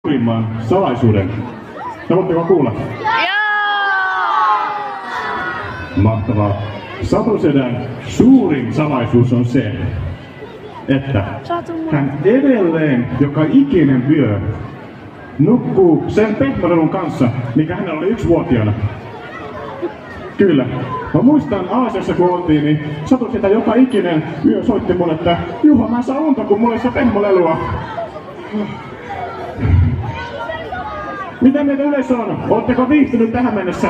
suurimman salaisuuden. Haluatteko kuulla? Mahtavaa. Satosedän suurin salaisuus on se, että hän edelleen joka ikinen yö nukkuu sen pehmolelun kanssa, mikä hänellä oli 1-vuotiaana. Kyllä. Mä muistan Aasiassa kun oltiin, niin Satosedä joka ikinen yö soitti mulle, että Juha, mä saan unta, kun mulla ei saa pehmolelua. Mitä meitä yleisö on? Ootteko viihtynyt tähän mennessä?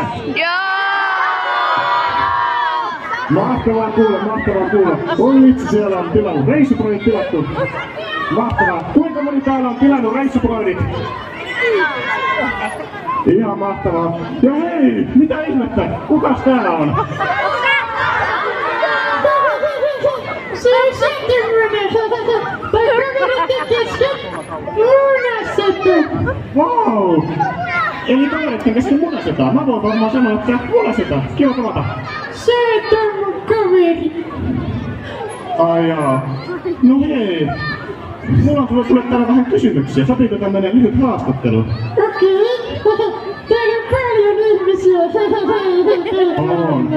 Mahtavaa kuulla, mahtavaa kuulla. Oi itse siellä on tilannut. Reissuproidit tilattu. Mahtavaa. Kuinka moni täällä on tilannut reissuproidit? Ihan mahtavaa. Ja hei, mitä ihmettä? Kukas täällä on? Se on semmoinen. Kaverit kesken munaseta. Vau! Eli kaverit kesken munasetaan. Mä voin varmaan sanoa, että munasetaan. Kiva tavata. Sä et on mun kaveri. Ai jaa. No hei. Mulla on tullut sulle täällä vähän kysymyksiä. Sopiiko tämmönen lyhyt haastattelu? Okei. Täällä on paljon ihmisiä. On.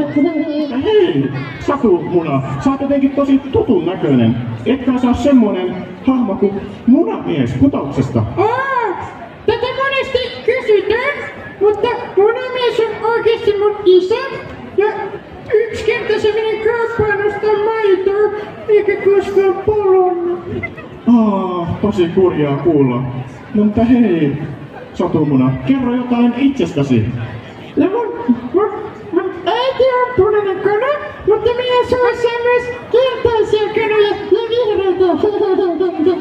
Hei, Satumuna, sä oot jotenkin tosi tutun näköinen. Etkä sä oo semmonen hahmo kuin Munamies Putouksesta. Tätä monesti kysytään, mutta Munamies on oikeesti mun isä. Ja yksi kerta se meni kauppaan ostaa maitoa, eikä koskaan polonnut. Tosi kurjaa kuulla. No mutta hei, Satumuna, kerro jotain itsestäsi. No mun äiti on punainen kana, mutta minä suosin myös keltaisia kanoja ja vihreitä.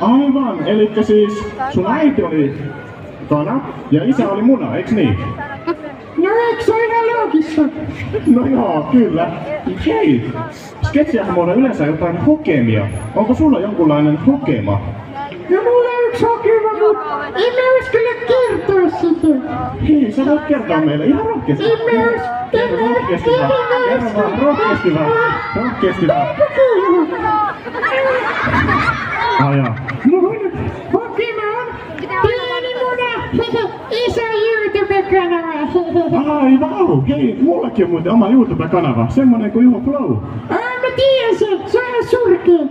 Aivan, elikkä siis sun äiti oli kana ja isä oli muna, eiks niin? No eikö se ole ihan loogista? No joo, kyllä. Hei, sketsiähän on yleensä jotain hokemia. Onko sulla jonkunlainen hokema? No mulla on yksi hokema, mutta en mä uskalla kertoa sitä. Hei, sä voit kertoa meille ihan rohkeasti. Kerro rohkeasti vaan. Kerro vaan rohkeasti vaan. Rohkeasti vaan. Ajaa. Mun hokema on pieni muna, iso YouTube-kanava. Ai vau, hei, mullakin on muuten oma YouTube-kanava. Semmonen kuin Juho Flow. Mä tiedän sen, se on ihan surkea.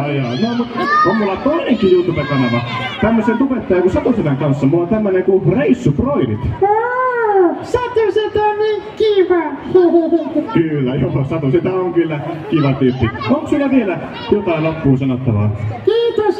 Ai no mutta on mulla toinenkin YouTube-kanava. Tämmösen tubettaja kuin Satosedän kanssa. Mulla on tämmönen kuin Reissuproidit. Satosedä on niin kiva. Kyllä, joo, Satosedä on kyllä kiva tyyppi. Onko sulla vielä jotain loppuun sanottavaa? Kiitos